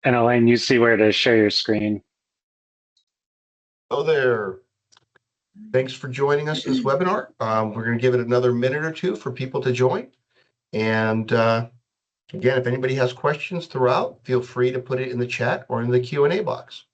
And Elaine, you see where to share your screen. Hello there. Thanks for joining us in this webinar. We're going to give it another minute or two for people to join. And again, if anybody has questions throughout, feel free to put it in the chat or in the Q&A box.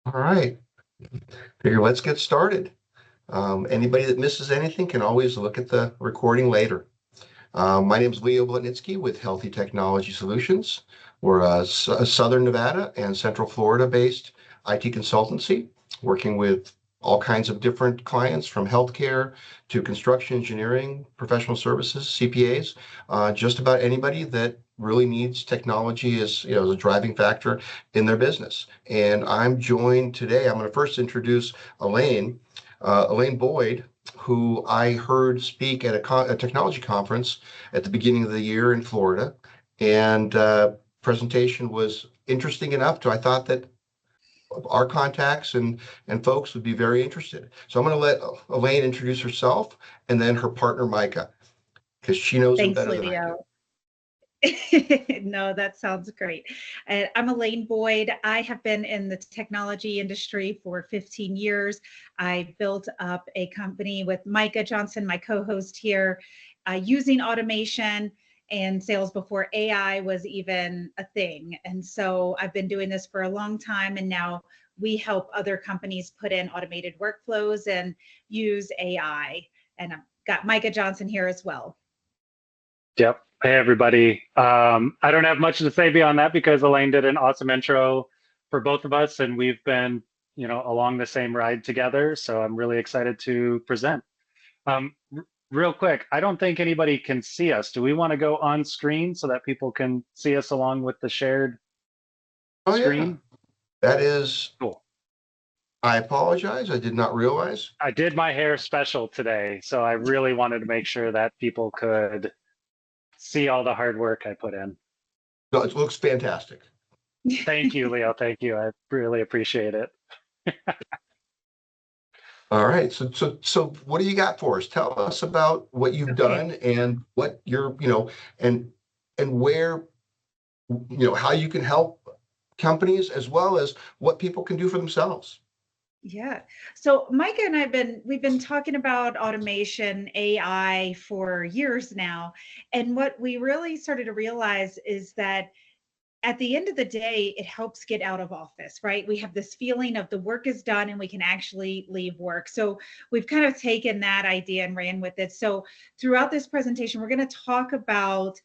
All right, figure let's get started. Anybody that misses anything can always look at the recording later. My name is Leo Blitnitsky with Healthy Technology Solutions. We're a Southern Nevada and Central Florida based IT consultancy, working with all kinds of different clients from healthcare to construction engineering, professional services, CPAs, just about anybody that really needs technology as, as a driving factor in their business. And I'm joined today, I'm going to first introduce Elaine, Elaine Boyd, who I heard speak at a technology conference at the beginning of the year in Florida. And presentation was interesting enough to I thought that our contacts and folks would be very interested. So I'm going to let Elaine introduce herself and then her partner, Micah, because she knows him better than I do. No, that sounds great. I'm Elaine Boyd. I have been in the technology industry for 15 years. I built up a company with Micah Johnson, my co-host here, using automation and sales before AI was even a thing. And so I've been doing this for a long time, and now we help other companies put in automated workflows and use AI. And I've got Micah Johnson here as well. Yep. Hey, everybody. I don't have much to say beyond that because Elaine did an awesome intro for both of us, and we've been, along the same ride together. So I'm really excited to present. Real quick, I don't think anybody can see us. Do we want to go on screen so that people can see us along with the shared screen? Yeah. That is cool. I apologize. I did not realize. I did my hair special today, so I really wanted to make sure that people could see all the hard work I put in. No, it looks fantastic. Thank you, Leo. Thank you. I really appreciate it. All right. So what do you got for us? Tell us about what you've done and what you're, and where, how you can help companies as well as what people can do for themselves. Yeah. So Micah and we've been talking about automation, AI for years now. And what we really started to realize is that at the end of the day, it helps get out of office, right? We have this feeling of the work is done and we can actually leave work. So we've kind of taken that idea and ran with it. So throughout this presentation, we're going to talk about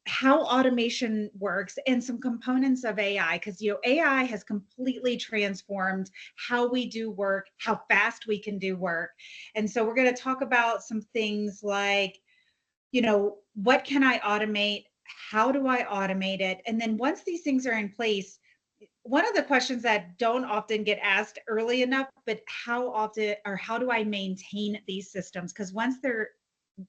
how automation works and some components of AI, because AI has completely transformed how we do work, how fast we can do work. And so we're going to talk about some things like, what can I automate? How do I automate it? And then once these things are in place, one of the questions that don't often get asked early enough, but how often or how do I maintain these systems? Because once they're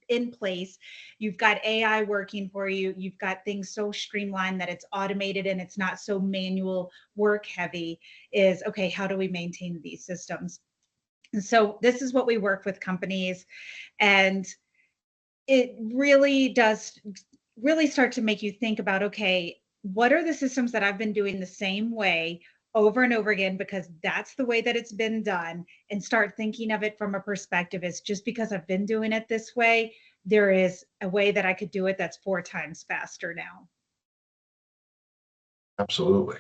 in place, you've got AI working for you, you've got things so streamlined that it's automated and it's not so manual work heavy, is okay, how do we maintain these systems? And so this is what we work with companies, and it really does really start to make you think about, okay, what are the systems that I've been doing the same way over and over again because that's the way that it's been done, and start thinking of it from a perspective is just because I've been doing it this way, there is a way that I could do it that's 4 times faster now. Absolutely.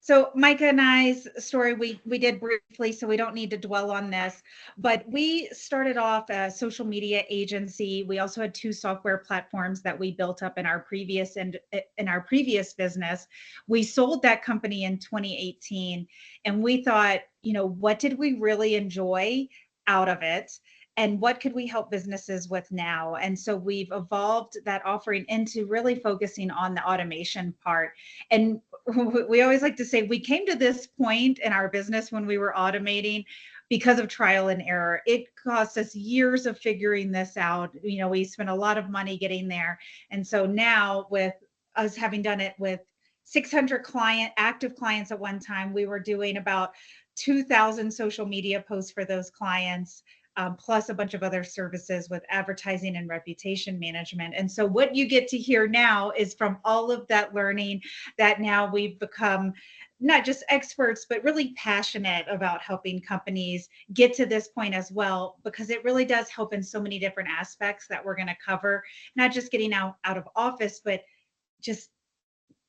So Micah and I's story, we did briefly, so we don't need to dwell on this, but we started off a social media agency. We also had 2 software platforms that we built up in our previous business. We sold that company in 2018, and we thought, what did we really enjoy out of it? and what could we help businesses with now? And so we've evolved that offering into really focusing on the automation part. And we always like to say we came to this point in our business when we were automating because of trial and error. It cost us years of figuring this out. We spent a lot of money getting there. And so now, with us having done it with 600 active clients at one time, we were doing about 2,000 social media posts for those clients, plus a bunch of other services with advertising and reputation management. And so what you get to hear now is from all of that learning that now we've become not just experts, but really passionate about helping companies get to this point as well, because it really does help in so many different aspects that we're going to cover, not just getting out of office, but just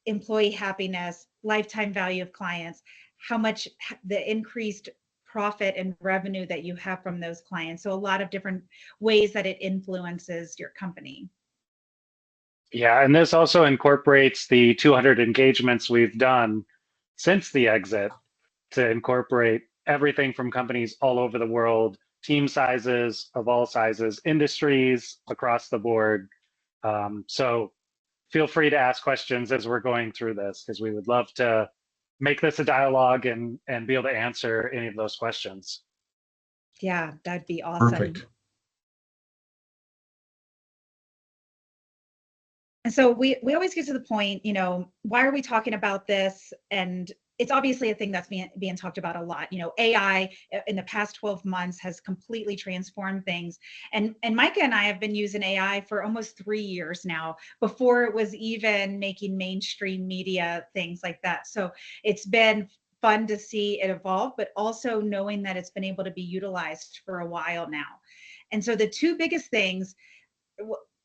employee happiness, lifetime value of clients, how much the increased profit and revenue that you have from those clients. So a lot of different ways that it influences your company. Yeah, and this also incorporates the 200 engagements we've done since the exit to incorporate everything from companies all over the world, team sizes of all sizes, industries across the board. So feel free to ask questions as we're going through this, because we would love to make this a dialogue and be able to answer any of those questions. Yeah, that'd be awesome. Perfect. And so we always get to the point, why are we talking about this? And it's obviously a thing that's being talked about a lot. AI in the past 12 months has completely transformed things. And Micah and I have been using AI for almost 3 years now, before it was even making mainstream media, things like that. So it's been fun to see it evolve, but also knowing that it's been able to be utilized for a while now. And so the two biggest things,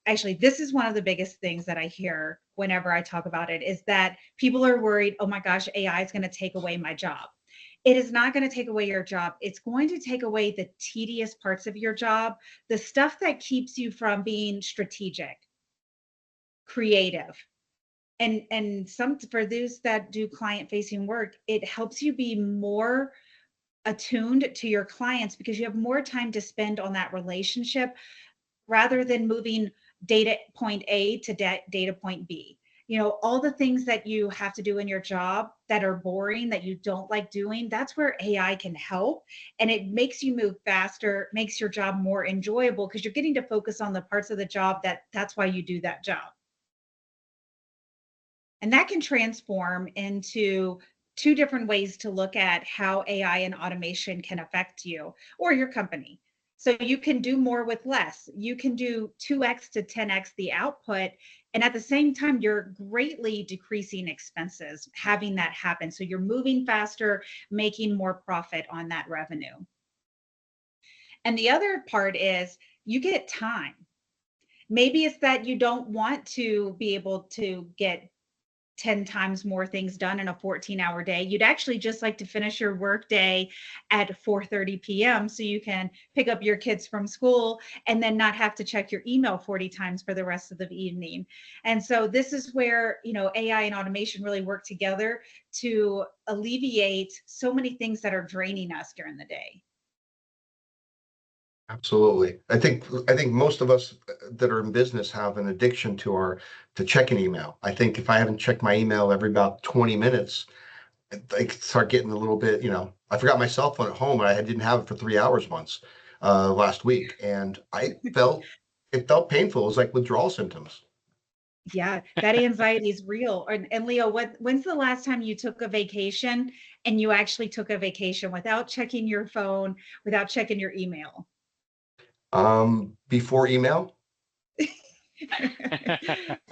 actually, this is one of the biggest things that I hear whenever I talk about it, is that people are worried, oh my gosh, AI is going to take away my job. It is not going to take away your job. It's going to take away the tedious parts of your job, the stuff that keeps you from being strategic, creative. And some, for those that do client facing work, it helps you be more attuned to your clients, because you have more time to spend on that relationship rather than moving data point A to data point B. All the things that you have to do in your job that are boring, that you don't like doing, that's where AI can help. And it makes you move faster, makes your job more enjoyable, because you're getting to focus on the parts of the job that's why you do that job. And that can transform into two different ways to look at how AI and automation can affect you or your company. So you can do more with less. You can do 2x to 10x the output. And at the same time, you're greatly decreasing expenses having that happen. So you're moving faster, making more profit on that revenue. And the other part is you get time. Maybe it's that you don't want to be able to get 10 times more things done in a 14-hour day. You'd actually just like to finish your work day at 4:30 p.m. so you can pick up your kids from school and then not have to check your email 40 times for the rest of the evening. And so this is where, AI and automation really work together to alleviate so many things that are draining us during the day. Absolutely. I think most of us that are in business have an addiction to checking email. I think if I haven't checked my email every about 20 minutes, I start getting a little bit, I forgot my cell phone at home and I didn't have it for 3 hours once last week. And it felt painful. It was like withdrawal symptoms. Yeah, that anxiety is real. And Leo, when's the last time you took a vacation and you actually took a vacation without checking your phone, without checking your email? Before email.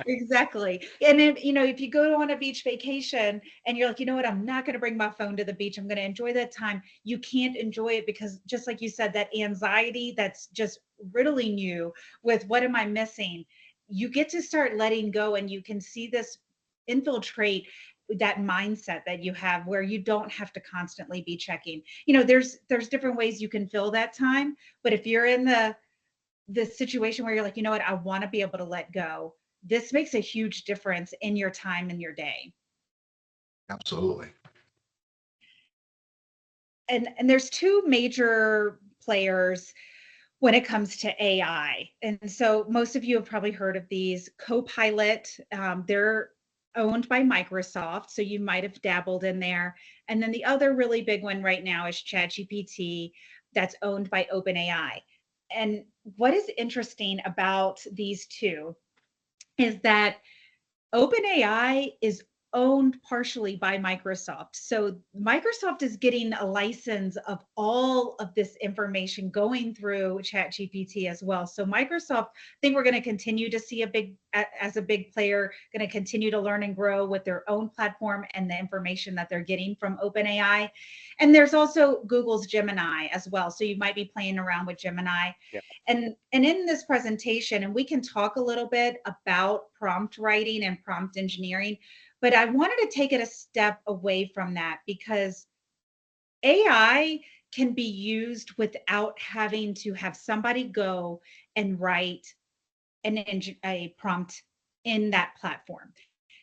Exactly. And then, if you go on a beach vacation and you're like, you know what, I'm not going to bring my phone to the beach, I'm going to enjoy that time. You can't enjoy it because, just like you said, that anxiety that's just riddling you with what am I missing? You get to start letting go, and you can see this infiltrate that mindset that you have, where you don't have to constantly be checking. There's different ways you can fill that time, but if you're in the situation where you're like, you know what, I want to be able to let go, this makes a huge difference in your time and your day. Absolutely. And there's two major players when it comes to AI. And so most of you have probably heard of these. Copilot, they're owned by Microsoft, so you might have dabbled in there. And then the other really big one right now is ChatGPT, that's owned by OpenAI. And what is interesting about these two is that OpenAI is owned partially by Microsoft. So Microsoft is getting a license of all of this information going through ChatGPT as well. So Microsoft, I think we're going to continue to see as a big player, going to continue to learn and grow with their own platform and the information that they're getting from OpenAI. And there's also Google's Gemini as well. So you might be playing around with Gemini. Yeah. And in this presentation, and we can talk a little bit about prompt writing and prompt engineering, but I wanted to take it a step away from that because AI can be used without having to have somebody go and write a prompt in that platform.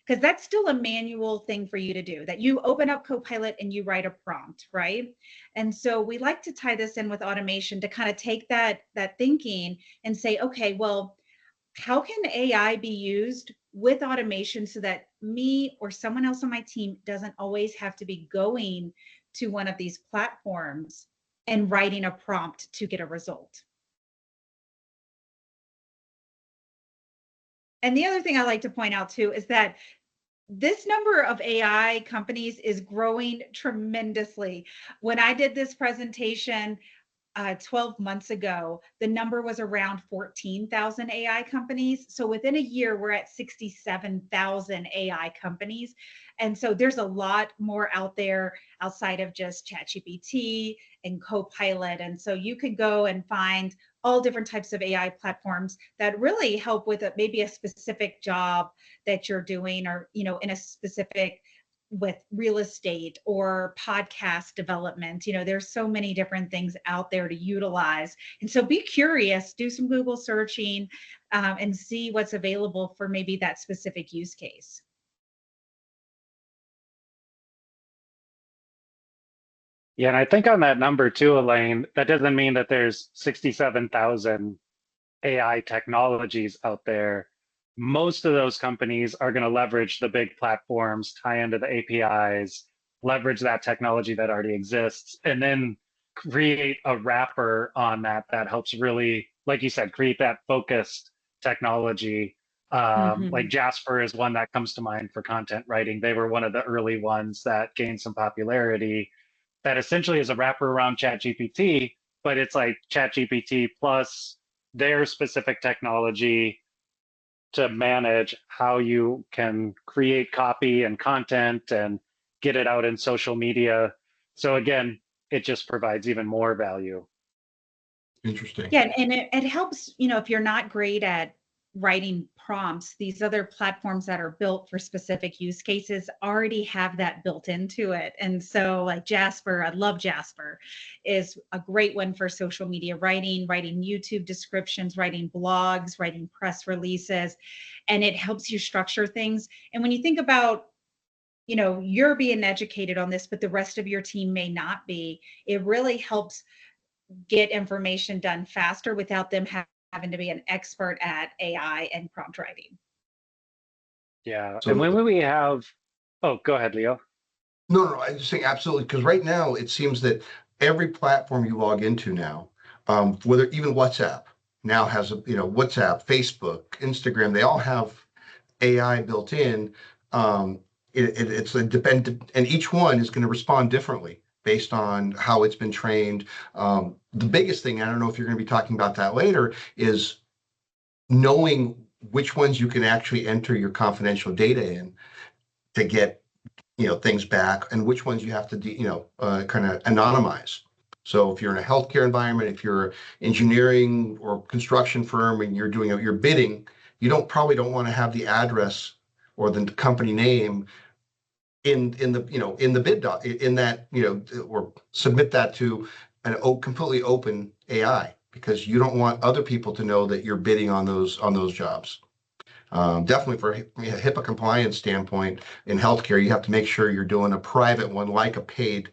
Because that's still a manual thing for you to do, that you open up Copilot and you write a prompt, right? And so we like to tie this in with automation to kind of take that thinking and say, okay, well, how can AI be used with automation so that me or someone else on my team doesn't always have to be going to one of these platforms and writing a prompt to get a result? And the other thing I like to point out too is that this number of AI companies is growing tremendously. When I did this presentation 12 months ago, the number was around 14,000 AI companies. So within a year, we're at 67,000 AI companies. And so there's a lot more out there outside of just ChatGPT and Copilot. And so you could go and find all different types of AI platforms that really help with maybe a specific job that you're doing, or, in a specific, with real estate or podcast development. There's so many different things out there to utilize. And so be curious, do some Google searching, and see what's available for maybe that specific use case. Yeah, and I think on that number too, Elaine, that doesn't mean that there's 67,000 AI technologies out there. Most of those companies are going to leverage the big platforms, tie into the APIs, leverage that technology that already exists, and then create a wrapper on that helps really, like you said, create that focused technology. Like Jasper is one that comes to mind for content writing. They were one of the early ones that gained some popularity. That essentially is a wrapper around ChatGPT, but it's like ChatGPT plus their specific technology to manage how you can create copy and content and get it out in social media. So again, it just provides even more value. Interesting. Yeah, and it helps, if you're not great at writing prompts, these other platforms that are built for specific use cases already have that built into it. And so like Jasper, I love Jasper, is a great one for social media writing YouTube descriptions, writing blogs, writing press releases, and it helps you structure things. And when you think about, you're being educated on this, but the rest of your team may not be, it really helps get information done faster without them having to be an expert at AI and prompt writing. Yeah. So- And when we have, oh, go ahead, Leo. No, I'm just saying absolutely, because right now it seems that every platform you log into now, whether even WhatsApp now has WhatsApp, Facebook, Instagram, they all have AI built in. It's a dependent, and each one is going to respond differently based on how it's been trained. The biggest thing, I don't know if you're going to be talking about that later, is knowing which ones you can actually enter your confidential data in to get things back, and which ones you have to kind of anonymize. So if you're in a healthcare environment, if you're engineering or construction firm and you're doing your bidding, you probably don't want to have the address or the company name in the bid doc, in that, or submit that to an completely open AI, because you don't want other people to know that you're bidding on those jobs. Definitely for a HIPAA compliance standpoint in healthcare, you have to make sure you're doing a private one, like a paid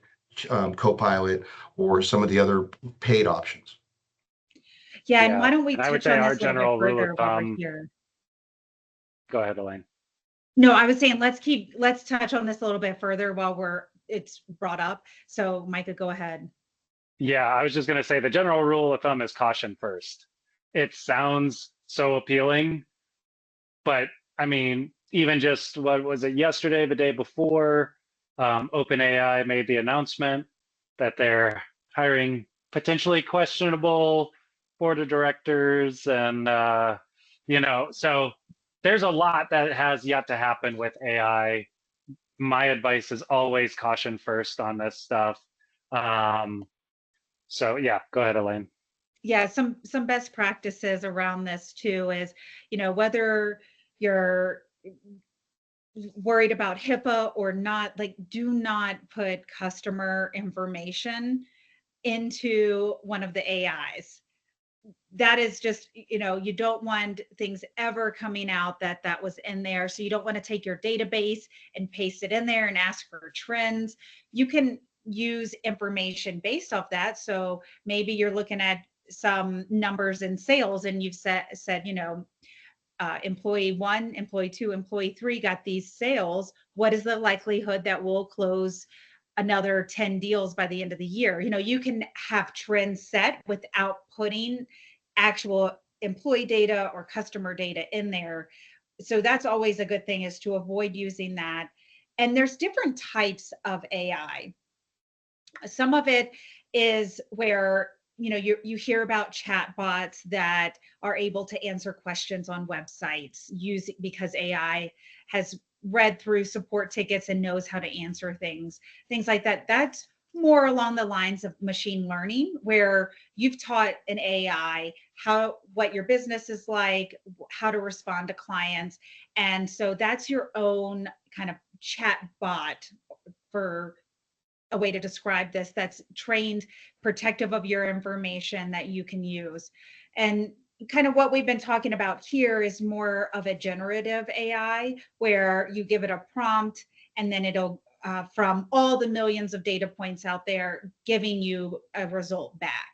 Copilot or some of the other paid options. Yeah, and why don't we And I would touch say on our this a little bit general rule of further while we're thumb, here? go ahead, Elaine. No, I was saying let's touch on this a little bit further while it's brought up. So Micah, go ahead. Yeah, I was just going to say the general rule of thumb is caution first. It sounds so appealing, but I mean, even just what was it yesterday, the day before, OpenAI made the announcement that they're hiring potentially questionable board of directors, and so there's a lot that has yet to happen with AI. My advice is always caution first on this stuff. So yeah, go ahead, Elaine. Yeah, some best practices around this too is, whether you're worried about HIPAA or not, like do not put customer information into one of the AIs. That is just, you don't want things ever coming out that was in there. So you don't want to take your database and paste it in there and ask for trends. You can use information based off that. So maybe you're looking at some numbers in sales and you've said, employee 1, employee 2, employee 3 got these sales. What is the likelihood that we'll close another 10 deals by the end of the year? You can have trends set without putting actual employee data or customer data in there. So that's always a good thing, is to avoid using that. And there's different types of AI. Some of it is where you hear about chatbots that are able to answer questions on websites because AI has read through support tickets and knows how to answer things like that. That's more along the lines of machine learning, where you've taught an AI what your business is like, how to respond to clients. And so that's your own kind of chat bot, for a way to describe this, that's trained, protective of your information, that you can use. And kind of what we've been talking about here is more of a generative AI, where you give it a prompt and then it'll from all the millions of data points out there, giving you a result back.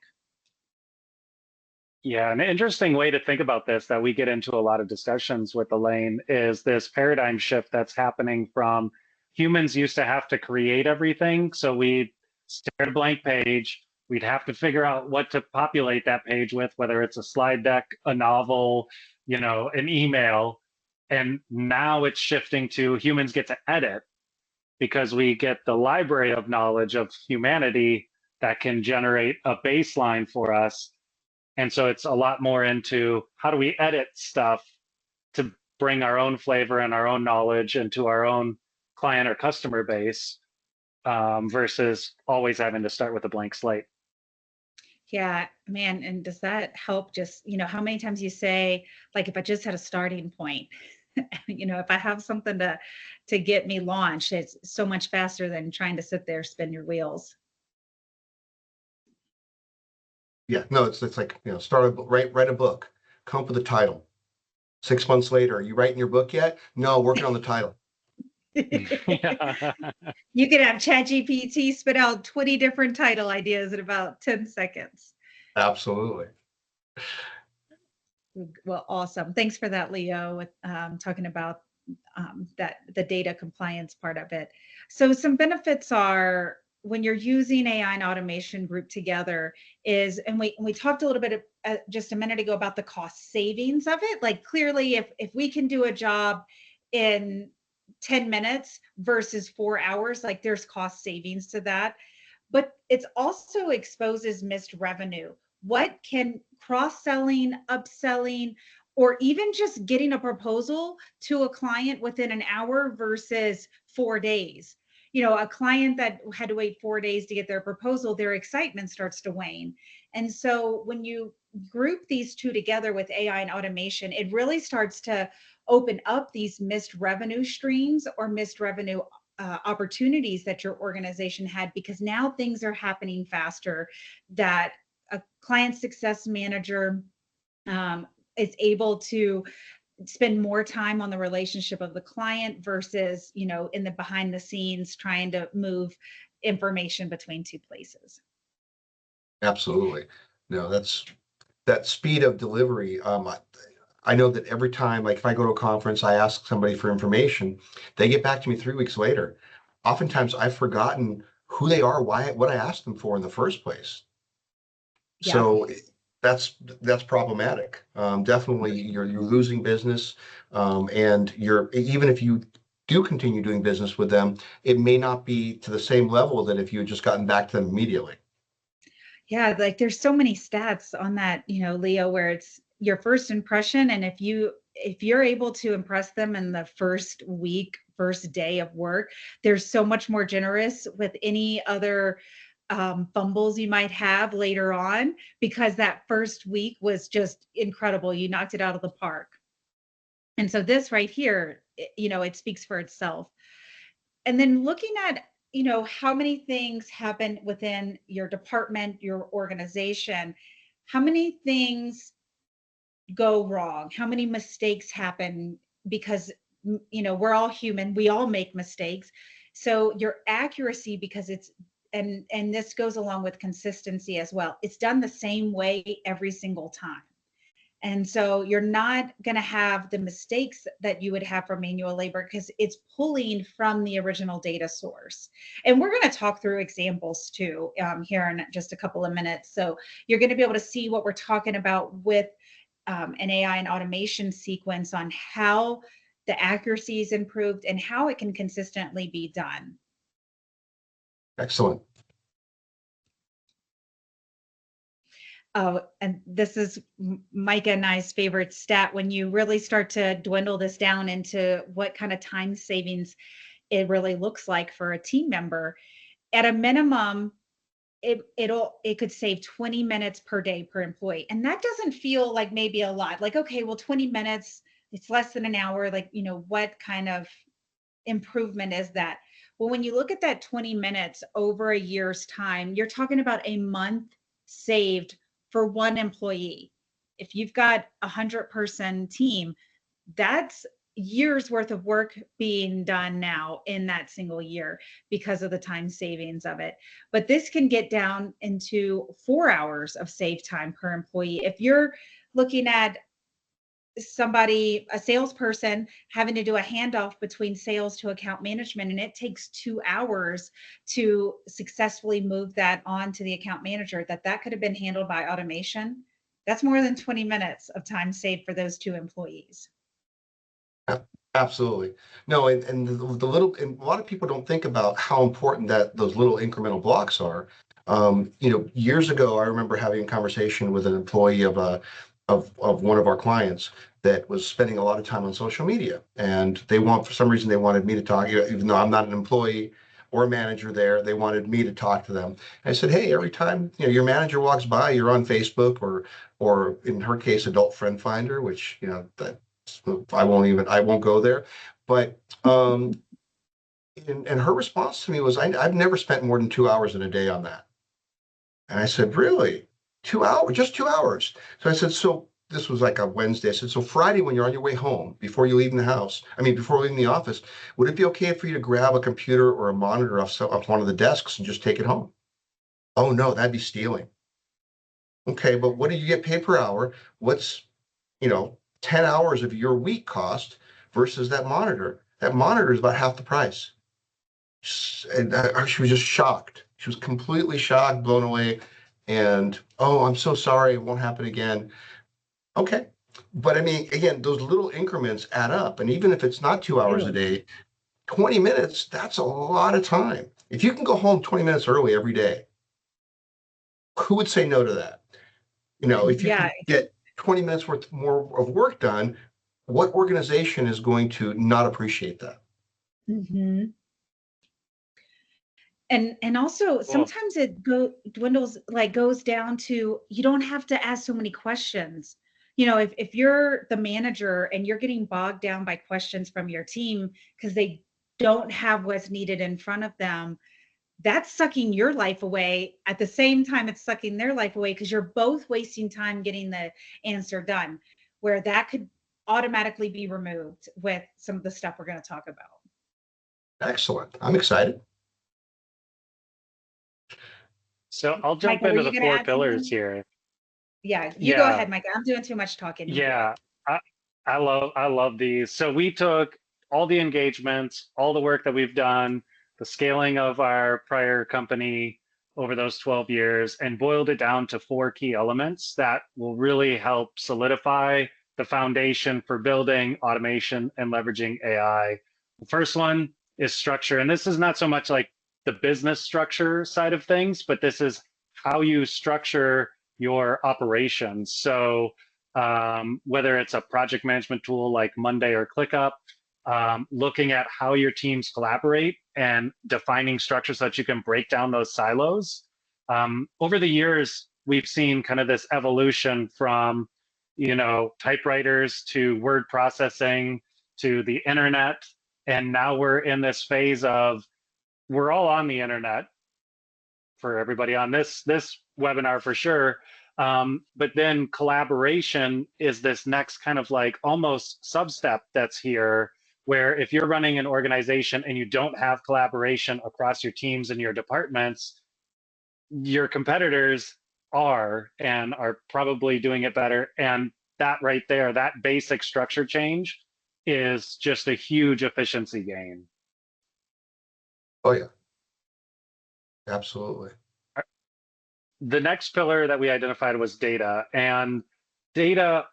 Yeah, an interesting way to think about this that we get into a lot of discussions with Elaine is this paradigm shift that's happening from humans used to have to create everything. So we'd stare at a blank page. We'd have to figure out what to populate that page with, whether it's a slide deck, a novel, an email. And now it's shifting to humans get to edit, because we get the library of knowledge of humanity that can generate a baseline for us. And so it's a lot more into how do we edit stuff to bring our own flavor and our own knowledge into our own client or customer base, versus always having to start with a blank slate. Yeah, man. And does that help? Just, how many times you say, like, if I just had a starting point, if I have something to get me launched, it's so much faster than trying to sit there, spin your wheels. Yeah, no, it's like, write a book, come up with a title. 6 months later, are you writing your book yet? No, working on the title. Yeah. You can have ChatGPT spit out 20 different title ideas in about 10 seconds. Absolutely. Well, awesome. Thanks for that, Leo, with talking about that the data compliance part of it. So some benefits are, when you're using AI and automation grouped together, and we talked a little bit just a minute ago about the cost savings of it. Like, clearly, if we can do a job in 10 minutes versus 4 hours, like, there's cost savings to that. But it also exposes missed revenue. What can cross-selling, upselling, or even just getting a proposal to a client within an hour versus 4 days? A client that had to wait 4 days to get their proposal, their excitement starts to wane. And so when you group these two together with AI and automation, it really starts to open up these missed revenue streams or missed revenue opportunities that your organization had, because now things are happening faster, that a client success manager is able to spend more time on the relationship of the client versus, in the behind the scenes trying to move information between two places. Absolutely. No, that speed of delivery. I know that every time, like if I go to a conference, I ask somebody for information, they get back to me 3 weeks later. Oftentimes I've forgotten who they are, what I asked them for in the first place. Yeah. So that's problematic. Definitely you're losing business. And even if you do continue doing business with them, it may not be to the same level that if you had just gotten back to them immediately. Yeah, like there's so many stats on that, Leo, where it's your first impression. And if you're able to impress them in the first week, first day of work, there's so much more generous with any other fumbles you might have later on, because that first week was just incredible. You knocked it out of the park. And so this right here, it speaks for itself. And then looking at, how many things happen within your department, your organization, how many things go wrong, how many mistakes happen, because we're all human, we all make mistakes. So your accuracy, because it's and this goes along with consistency as well, it's done the same way every single time. And so you're not going to have the mistakes that you would have for manual labor, because it's pulling from the original data source. And we're going to talk through examples too here in just a couple of minutes. So you're going to be able to see what we're talking about with an AI and automation sequence on how the accuracy is improved and how it can consistently be done. Excellent. And this is Micah and I's favorite stat. When you really start to dwindle this down into what kind of time savings it really looks like for a team member, at a minimum, it could save 20 minutes per day per employee. And that doesn't feel like maybe a lot. Like, okay, well, 20 minutes, it's less than an hour. Like, what kind of improvement is that? Well, when you look at that 20 minutes over a year's time, you're talking about a month saved for one employee. If you've got 100-person team, that's years worth of work being done now in that single year because of the time savings of it. But this can get down into 4 hours of save time per employee. If you're looking at a salesperson having to do a handoff between sales to account management, and it takes 2 hours to successfully move that on to the account manager, that could have been handled by automation. That's more than 20 minutes of time saved for those 2 employees. Absolutely. No, and the little, and a lot of people don't think about how important that those little incremental blocks are. Years ago, I remember having a conversation with an employee of one of our clients that was spending a lot of time on social media, and for some reason, they wanted me to talk, even though I'm not an employee or a manager there, they wanted me to talk to them. I said, hey, every time your manager walks by, you're on Facebook or in her case, Adult Friend Finder, which that I won't go there. But and her response to me was, I've never spent more than 2 hours in a day on that. And I said, really? 2 hours, just 2 hours. So I said, so this was like a Wednesday. I said, so Friday, when you're on your way home, before leaving the office, would it be okay for you to grab a computer or a monitor off one of the desks and just take it home? Oh no, that'd be stealing. Okay, but what do you get paid per hour? What's 10 hours of your week cost versus that monitor? That monitor is about half the price. And she was just shocked. She was completely shocked, blown away. And, oh, I'm so sorry. It won't happen again. Okay. But I mean, again, those little increments add up. And even if it's not 2 hours a day, 20 minutes, that's a lot of time. If you can go home 20 minutes early every day, who would say no to that? If you can get 20 minutes worth more of work done, what organization is going to not appreciate that? Mm-hmm. And also sometimes it goes down to, you don't have to ask so many questions. If you're the manager and you're getting bogged down by questions from your team because they don't have what's needed in front of them, that's sucking your life away. At the same time, it's sucking their life away, because you're both wasting time getting the answer done, where that could automatically be removed with some of the stuff we're going to talk about. Excellent. I'm excited. So I'll jump Michael, into the 4 pillars here. Yeah, you go Yeah, ahead, Micah. I'm doing too much talking here. yeah. I, I love these. So we took all the engagements, all the work that we've done, the scaling of our prior company over those 12 years, and boiled it down to 4 key elements that will really help solidify the foundation for building automation and leveraging AI. The first one is structure. And this is not so much like the business structure side of things, but this is how you structure your operations. So whether it's a project management tool like Monday or ClickUp, looking at how your teams collaborate and defining structures so that you can break down those silos. Over the years, we've seen kind of this evolution from, typewriters to word processing to the internet. And now we're in this phase of we're all on the internet for everybody on this webinar for sure. But then collaboration is this next kind of like almost sub-step that's here, where if you're running an organization and you don't have collaboration across your teams and your departments, your competitors are and are probably doing it better. And that right there, that basic structure change is just a huge efficiency gain. Oh yeah, absolutely. The next pillar that we identified was data, and data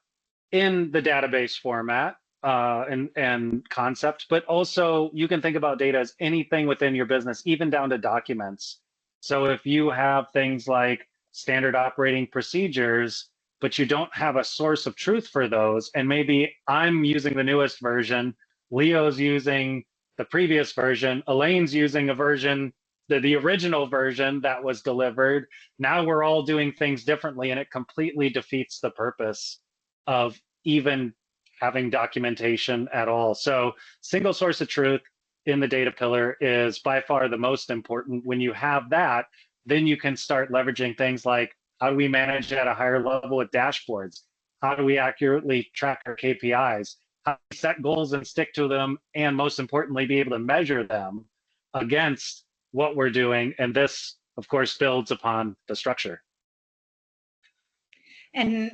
in the database format and concept, but also you can think about data as anything within your business, even down to documents. So if you have things like standard operating procedures, but you don't have a source of truth for those, and maybe I'm using the newest version, Leo's using the previous version, Elaine's using a version, the original version that was delivered. Now we're all doing things differently, and it completely defeats the purpose of even having documentation at all. So single source of truth in the data pillar is by far the most important. When you have that, then you can start leveraging things like how do we manage at a higher level with dashboards? How do we accurately track our KPIs? How do we set goals and stick to them? And most importantly, be able to measure them against what we're doing. And this, of course, builds upon the structure. And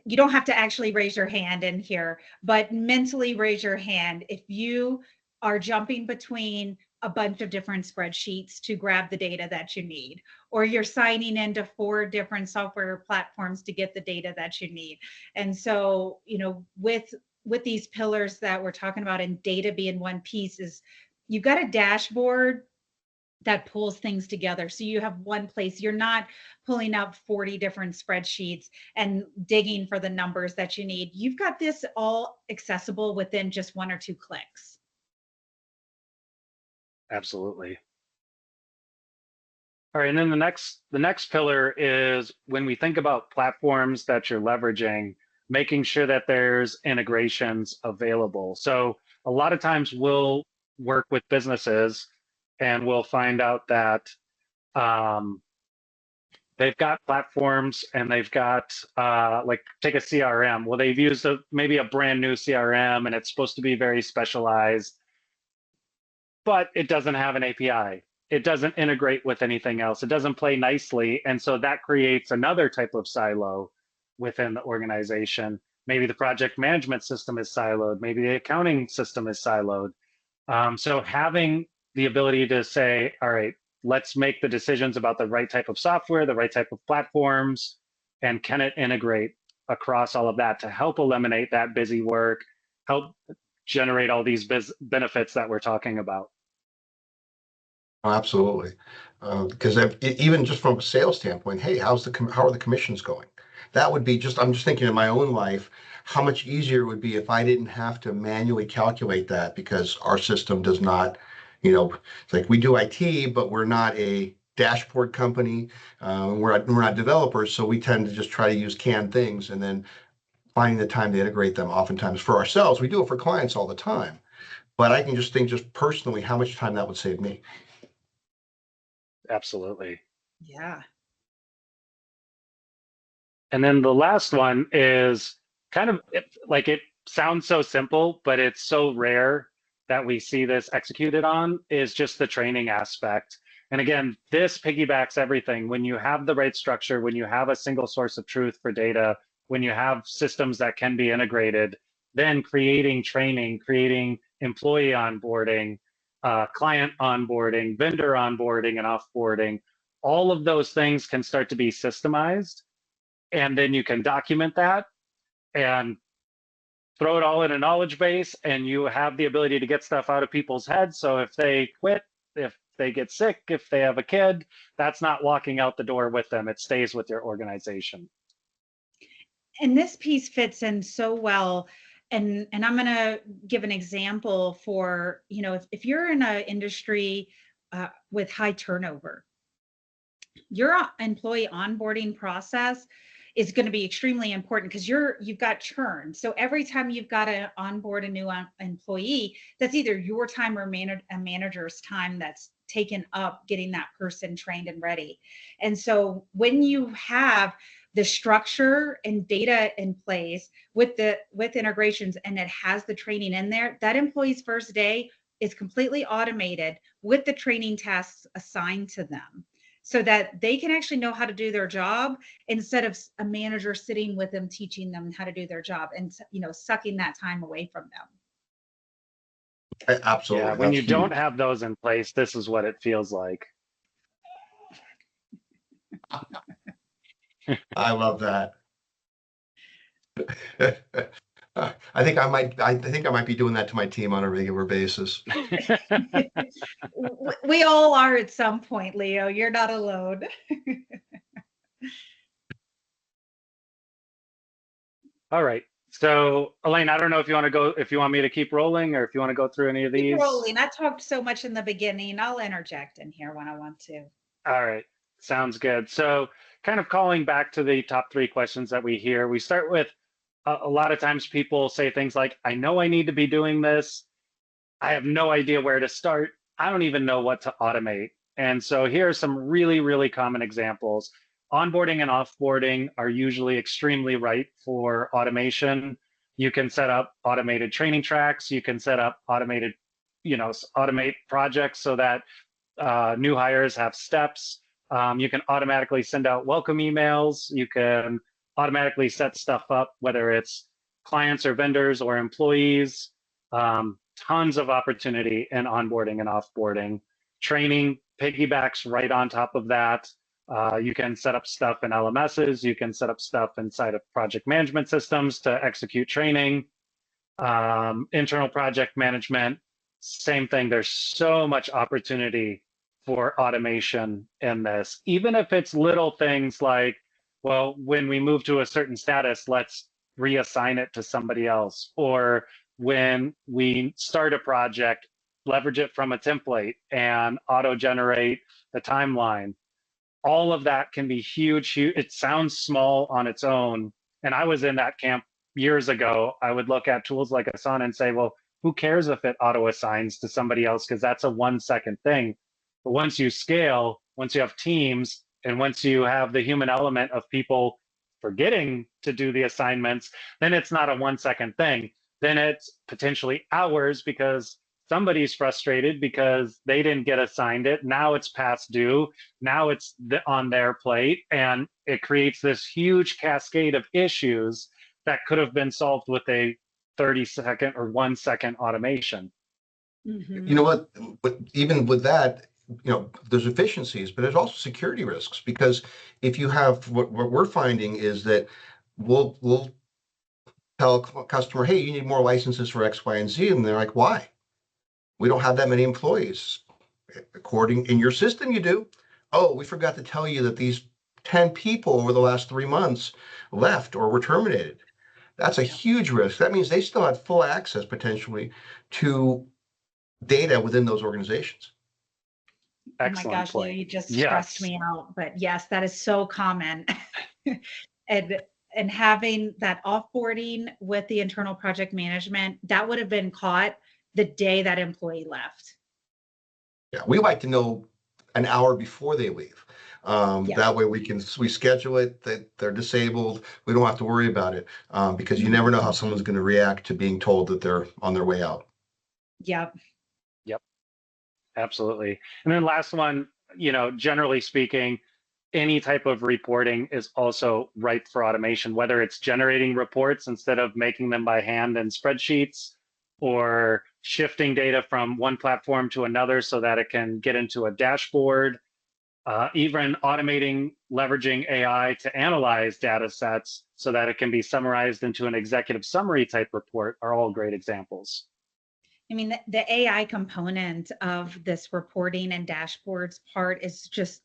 you don't have to actually raise your hand in here, but mentally raise your hand if you are jumping between a bunch of different spreadsheets to grab the data that you need, or you're signing into 4 different software platforms to get the data that you need. And so, with these pillars that we're talking about, and data being one piece, is you've got a dashboard that pulls things together. So you have one place. You're not pulling up 40 different spreadsheets and digging for the numbers that you need. You've got this all accessible within just 1 or 2 clicks. Absolutely. All right, and then the next pillar is when we think about platforms that you're leveraging, making sure that there's integrations available. So a lot of times we'll work with businesses and we'll find out that they've got platforms and they've got like take a CRM. Well, they've used maybe a brand new CRM and it's supposed to be very specialized, but it doesn't have an API. It doesn't integrate with anything else. It doesn't play nicely. And so that creates another type of silo within the organization. Maybe the project management system is siloed. Maybe the accounting system is siloed. So having the ability to say, all right, let's make the decisions about the right type of software, the right type of platforms, and can it integrate across all of that to help eliminate that busy work, help generate all these benefits that we're talking about. Oh, absolutely. Because even just from a sales standpoint, hey, how are the commissions going? That would be I'm just thinking in my own life, how much easier it would be if I didn't have to manually calculate that, because our system does not, it's like we do IT, but we're not a dashboard company. We're not developers, so we tend to just try to use canned things, and then finding the time to integrate them oftentimes for ourselves. We do it for clients all the time, but I can just think just personally how much time that would save me. Absolutely. Yeah. And then the last one is kind of like it sounds so simple, but it's so rare that we see this executed on, is just the training aspect. And again, this piggybacks everything. When you have the right structure, when you have a single source of truth for data, when you have systems that can be integrated, then creating training, creating employee onboarding, client onboarding, vendor onboarding and offboarding, all of those things can start to be systemized. And then you can document that and throw it all in a knowledge base, and you have the ability to get stuff out of people's heads. So if they quit, if they get sick, if they have a kid, that's not walking out the door with them. It stays with your organization. And this piece fits in so well. And I'm going to give an example for, if you're in an industry with high turnover, your employee onboarding process is going to be extremely important because you've got churn. So every time you've got to onboard a new employee, that's either your time or a manager's time that's taken up getting that person trained and ready. And so when you have the structure and data in place with integrations, and it has the training in there, that employee's first day is completely automated with the training tasks assigned to them, so that they can actually know how to do their job instead of a manager sitting with them teaching them how to do their job and sucking that time away from them. Absolutely. Yeah, when you don't have those in place, this is what it feels like. I love that. I think I might be doing that to my team on a regular basis. We all are at some point, Leo. You're not alone. All right. So Elaine, I don't know if you want me to keep rolling or if you want to go through any of these. Keep rolling. I talked so much in the beginning. I'll interject in here when I want to. All right. Sounds good. So kind of calling back to the top 3 questions that we hear, we start with a lot of times people say things like, I know I need to be doing this. I have no idea where to start. I don't even know what to automate. And so here are some really, really common examples. Onboarding and offboarding are usually extremely ripe for automation. You can set up automated training tracks. You can set up automate projects so that new hires have steps. You can automatically send out welcome emails. You can automatically set stuff up, whether it's clients or vendors or employees. Tons of opportunity in onboarding and offboarding. Training piggybacks right on top of that. You can set up stuff in LMSs. You can set up stuff inside of project management systems to execute training. Internal project management, same thing. There's so much opportunity for automation in this, even if it's little things like, well, when we move to a certain status, let's reassign it to somebody else. Or when we start a project, leverage it from a template and auto-generate the timeline. All of that can be huge. It sounds small on its own. And I was in that camp years ago. I would look at tools like Asana and say, well, who cares if it auto-assigns to somebody else? Because that's a 1-second thing. But once you scale, once you have teams, and once you have the human element of people forgetting to do the assignments, then it's not a 1-second thing. Then it's potentially hours because somebody's frustrated because they didn't get assigned it. Now it's past due. Now it's on their plate. And it creates this huge cascade of issues that could have been solved with a 30-second or 1-second automation. Mm-hmm. You know what? But even with that, there's efficiencies, but there's also security risks, because if you have what we're finding is that we'll tell a customer, hey, you need more licenses for X, Y, and Z, and they're like, why? We don't have that many employees. According in your system, you do. Oh, we forgot to tell you that these 10 people over the last 3 months left or were terminated. That's a huge risk. That means they still had full access potentially to data within those organizations. Excellent oh my gosh, point. Leo, you just Yes. stressed me out. But yes, that is so common. and having that offboarding with the internal project management, that would have been caught the day that employee left. Yeah, we like to know an hour before they leave. That way we schedule it, that they're disabled. We don't have to worry about it, because you never know how someone's going to react to being told that they're on their way out. Yep. Absolutely. And then last one, generally speaking, any type of reporting is also ripe for automation, whether it's generating reports instead of making them by hand in spreadsheets, or shifting data from one platform to another so that it can get into a dashboard, even automating, leveraging AI to analyze data sets so that it can be summarized into an executive summary type report are all great examples. I mean, the AI component of this reporting and dashboards part is just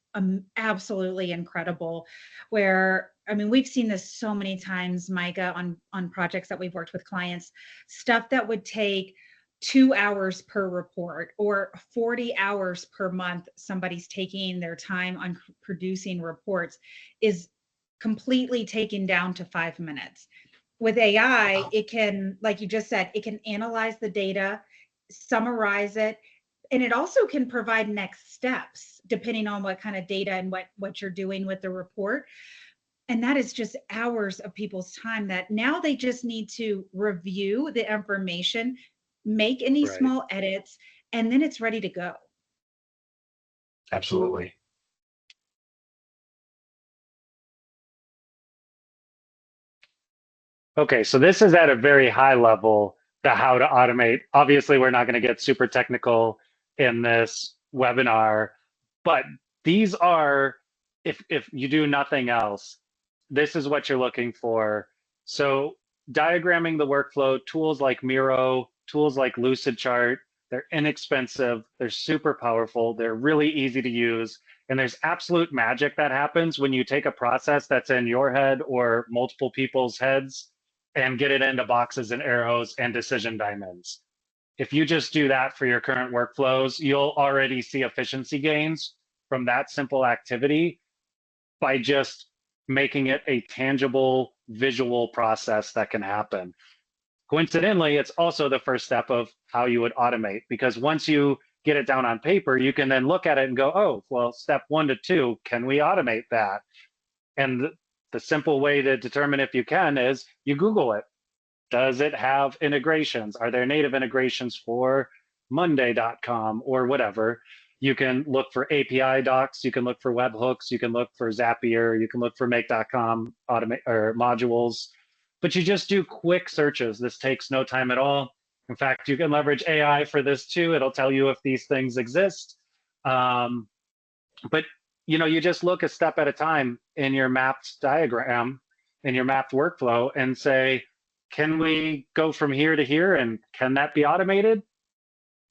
absolutely incredible. Where, I mean, we've seen this so many times, Micah, on projects that we've worked with clients, stuff that would take 2 hours per report or 40 hours per month. Somebody's taking their time on producing reports is completely taken down to 5 minutes. With AI, it can, like you just said, it can analyze the data, summarize it, and it also can provide next steps depending on what kind of data and what you're doing with the report. And that is just hours of people's time that now they just need to review the information, make any Right. small edits, and then it's ready to go. Absolutely. Okay, so this is at a very high level, the how to automate. Obviously, we're not going to get super technical in this webinar, but these are, if you do nothing else, this is what you're looking for. So diagramming the workflow, tools like Miro, tools like Lucidchart, they're inexpensive, they're super powerful, they're really easy to use, and there's absolute magic that happens when you take a process that's in your head or multiple people's heads and get it into boxes and arrows and decision diamonds. If you just do that for your current workflows, you'll already see efficiency gains from that simple activity by just making it a tangible visual process that can happen. Coincidentally, it's also the first step of how you would automate, because once you get it down on paper, you can then look at it and go, oh, well, step 1 to 2, can we automate that? And the simple way to determine if you can is you Google it. Does it have integrations? Are there native integrations for Monday.com or whatever? You can look for API docs, you can look for webhooks, you can look for Zapier, you can look for Make.com automate or modules, but you just do quick searches. This takes no time at all. In fact, you can leverage AI for this too. It'll tell you if these things exist. But you just look a step at a time in your mapped diagram, in your mapped workflow, and say, can we go from here to here, and can that be automated?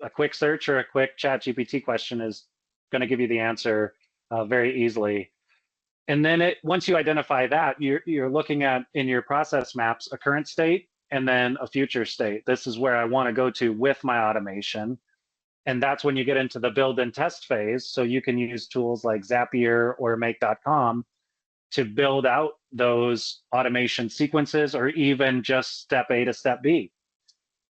A quick search or a quick ChatGPT question is going to give you the answer very easily. And then once you identify that, you're looking at in your process maps a current state and then a future state. This is where I want to go to with my automation. And that's when you get into the build and test phase. So you can use tools like Zapier or Make.com to build out those automation sequences, or even just step A to step B.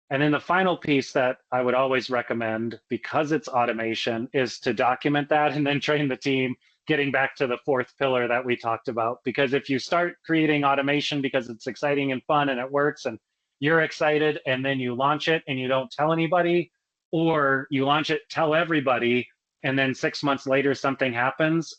And then the final piece that I would always recommend, because it's automation, is to document that and then train the team, getting back to the fourth pillar that we talked about. Because if you start creating automation because it's exciting and fun and it works and you're excited, and then you launch it and you don't tell anybody, or you launch it, tell everybody, and then 6 months later something happens,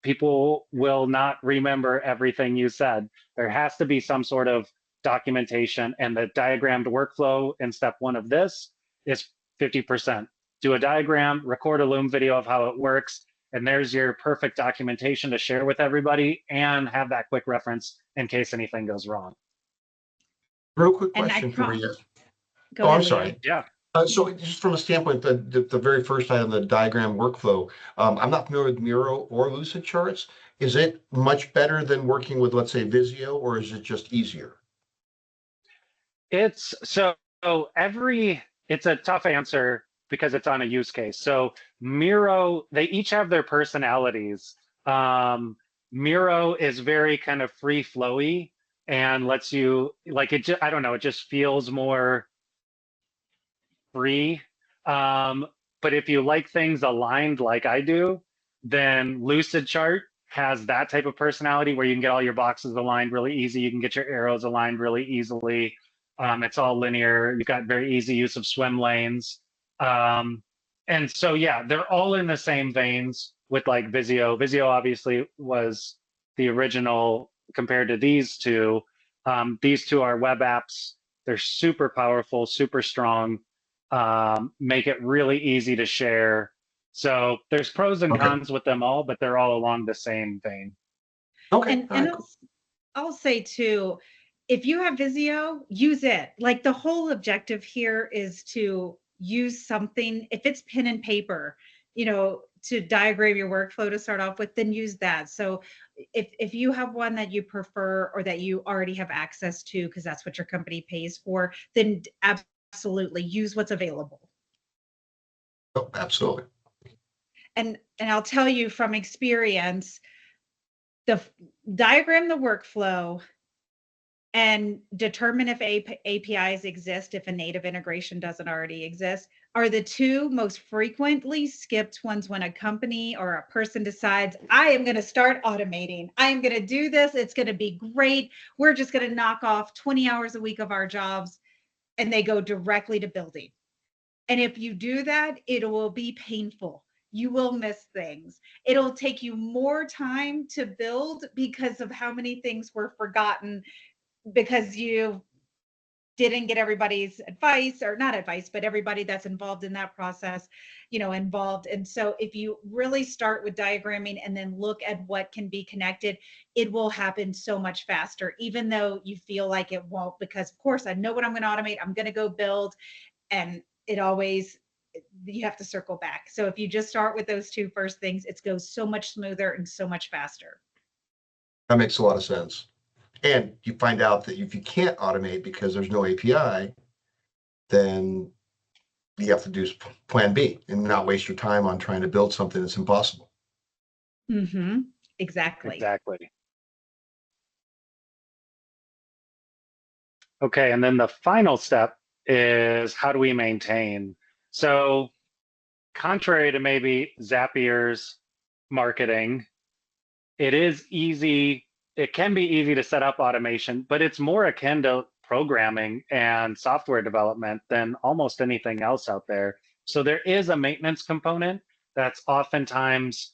people will not remember everything you said. There has to be some sort of documentation, and the diagrammed workflow in step 1 of this is 50%. Do a diagram, record a Loom video of how it works, and there's your perfect documentation to share with everybody and have that quick reference in case anything goes wrong. Real quick And question for you. Go Oh, ahead, I'm sorry. Yeah. So just from a standpoint, the very first item, the diagram workflow, I'm not familiar with Miro or Lucidcharts. Is it much better than working with, let's say, Visio, or is it just easier? It's a tough answer because it's on a use case. So Miro, they each have their personalities. Miro is very kind of free flowy and lets you, like, I don't know, it just feels more free. But if you like things aligned like I do, then Lucidchart has that type of personality where you can get all your boxes aligned really easy. You can get your arrows aligned really easily. It's all linear. You've got very easy use of swim lanes. And so, yeah, they're all in the same veins. with like Visio. Visio obviously was the original compared to these two. These two are web apps. They're super powerful, super strong, make it really easy to share. So there's pros and Okay. cons with them all, but they're all along the same vein. Okay. And All right, and cool. I'll say too, if you have Visio, use it. Like the whole objective here is to use something, if it's pen and paper, to diagram your workflow to start off with, then use that. So if you have one that you prefer or that you already have access to, because that's what your company pays for, then absolutely use what's available. Oh, absolutely. And I'll tell you from experience, diagram the workflow and determine if APIs exist, if a native integration doesn't already exist, are the two most frequently skipped ones when a company or a person decides, I am going to start automating. I am going to do this. It's going to be great. We're just going to knock off 20 hours a week of our jobs, and they go directly to building. And if you do that, it will be painful. You will miss things. It'll take you more time to build because of how many things were forgotten because you didn't get everybody's advice, or not advice, but everybody that's involved in that process, involved. And so if you really start with diagramming and then look at what can be connected, it will happen so much faster, even though you feel like it won't, because of course I know what I'm going to automate. I'm going to go build, and it always, you have to circle back. So if you just start with those two first things, it goes so much smoother and so much faster. That makes a lot of sense. And you find out that if you can't automate because there's no API, then you have to do plan B and not waste your time on trying to build something that's impossible. Mm-hmm. Exactly. Exactly. Okay, and then the final step is how do we maintain? So contrary to maybe Zapier's marketing, it is easy. It can be easy to set up automation, but it's more akin to programming and software development than almost anything else out there. So there is a maintenance component that's oftentimes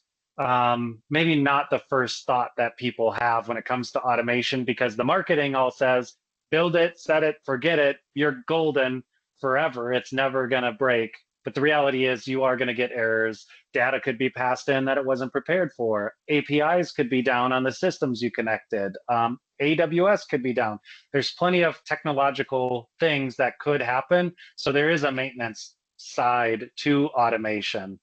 maybe not the first thought that people have when it comes to automation, because the marketing all says, build it, set it, forget it, you're golden forever. It's never going to break. But the reality is you are going to get errors. Data could be passed in that it wasn't prepared for. APIs could be down on the systems you connected. AWS could be down. There's plenty of technological things that could happen. So there is a maintenance side to automation.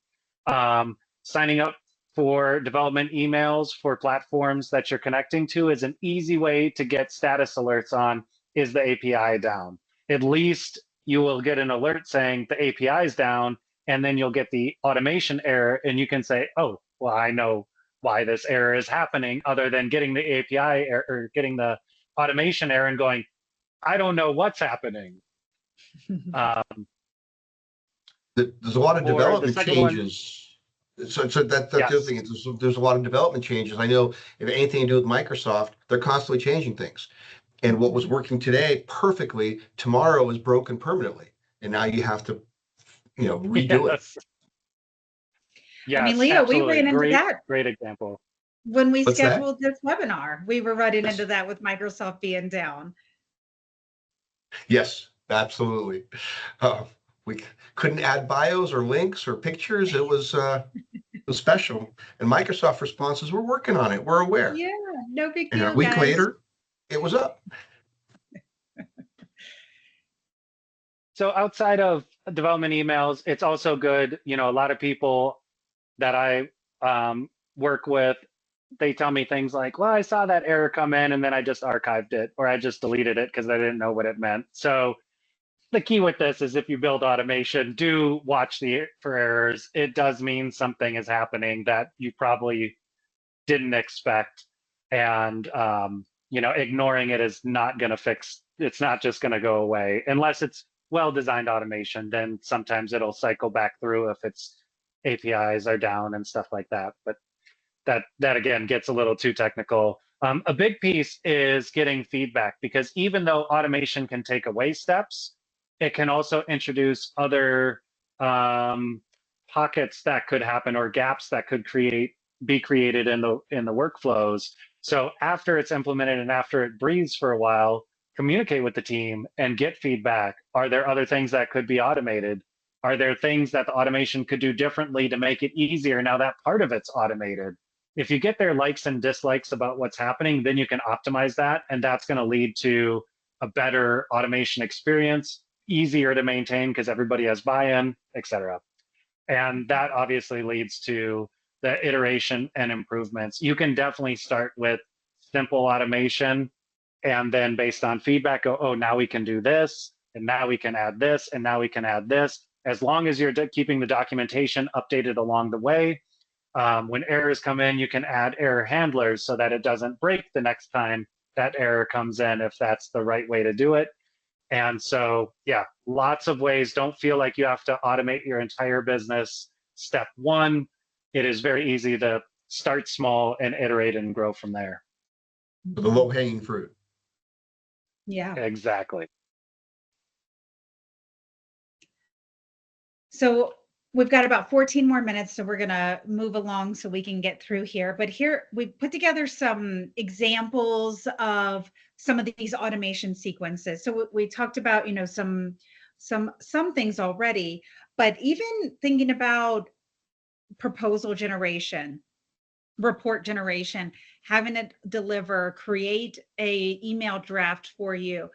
Signing up for development emails for platforms that you're connecting to is an easy way to get status alerts on, is the API down? At least you will get an alert saying the API is down, and then you'll get the automation error, and you can say, oh, well, I know why this error is happening, other than getting the API error, or getting the automation error and going, I don't know what's happening. There's a lot of Or the development second one, changes. So that's the other yes, thing. There's a lot of development changes. I know if anything to do with Microsoft, they're constantly changing things. And what was working today perfectly, tomorrow is broken permanently. And now you have to, redo it. yes, I mean, yes, Leo, we absolutely. ran into Great, that great example. when we What's that? scheduled this webinar. We were running Yes. into that with Microsoft being down. Yes, absolutely. We couldn't add bios or links or pictures. It was special. And Microsoft responses, we're working on it. We're aware. Yeah, no big And a deal, week guys. later, it was up. So outside of development emails, it's also good, a lot of people that I work with, they tell me things like, well, I saw that error come in and then I just archived it, or I just deleted it because I didn't know what it meant. So the key with this is, if you build automation, do watch for errors. It does mean something is happening that you probably didn't expect. And, ignoring it is not going to fix, it's not just going to go away unless it's well-designed automation. Then sometimes it'll cycle back through if its APIs are down and stuff like that. But that again gets a little too technical. A big piece is getting feedback, because even though automation can take away steps, it can also introduce other pockets that could happen or gaps that could be created in the workflows. So after it's implemented and after it breathes for a while, communicate with the team and get feedback. Are there other things that could be automated? Are there things that the automation could do differently to make it easier now that part of it's automated? If you get their likes and dislikes about what's happening, then you can optimize that, and that's going to lead to a better automation experience, easier to maintain because everybody has buy-in, et cetera. And that obviously leads to the iteration and improvements. You can definitely start with simple automation and then based on feedback, go, oh, now we can do this, and now we can add this, and now we can add this. As long as you're keeping the documentation updated along the way, when errors come in, you can add error handlers so that it doesn't break the next time that error comes in, if that's the right way to do it. And so, yeah, lots of ways. Don't feel like you have to automate your entire business. Step one, it is very easy to start small and iterate and grow from there. The low-hanging fruit. Yeah. Exactly. So we've got about 14 more minutes, so we're going to move along so we can get through here. But here we put together some examples of some of these automation sequences. So we talked about, some things already, but even thinking about proposal generation, report generation, having it deliver, create a email draft for you.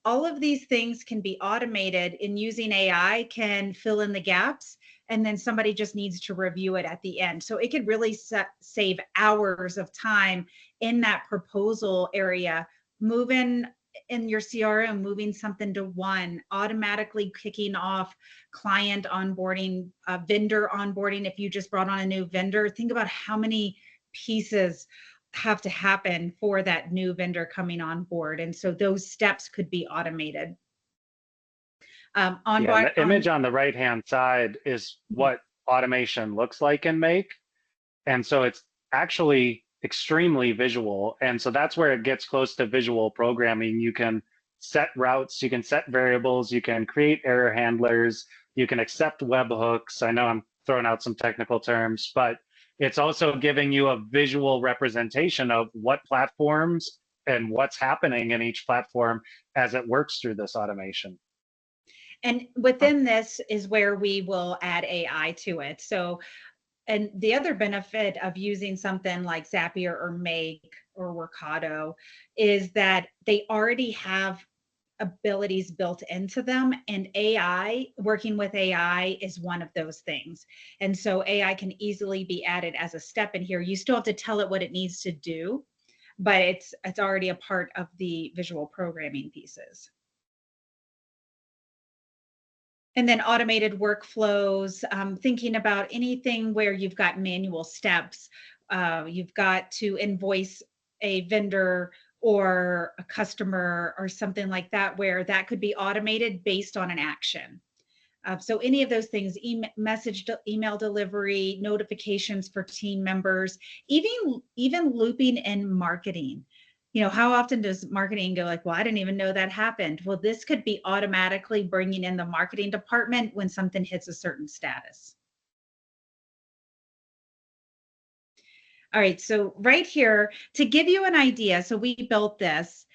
All of these things can be automated, and using AI can fill in the gaps, and then somebody just needs to review it at the end. So it could really save hours of time in that proposal area, moving in your CRM, moving something to one, automatically kicking off client onboarding, vendor onboarding. If you just brought on a new vendor, think about how many pieces have to happen for that new vendor coming on board. And so those steps could be automated. The image on the right-hand side is what automation looks like in Make. And so it's actually extremely visual. And so that's where it gets close to visual programming. You can set routes, you can set variables, you can create error handlers, you can accept webhooks. I know I'm throwing out some technical terms, but it's also giving you a visual representation of what platforms and what's happening in each platform as it works through this automation. And within this is where we will add AI to it. So, and the other benefit of using something like Zapier or Make or Workato is that they already have abilities built into them, and AI, working with AI is one of those things. And so AI can easily be added as a step in here. You still have to tell it what it needs to do, but it's already a part of the visual programming pieces. And then automated workflows, thinking about anything where you've got manual steps. You've got to invoice a vendor or a customer or something like that, where that could be automated based on an action. So any of those things, email delivery, notifications for team members, even looping in marketing. How often does marketing go like, well, I didn't even know that happened. Well, this could be automatically bringing in the marketing department when something hits a certain status. All right, so right here, to give you an idea, so we built this.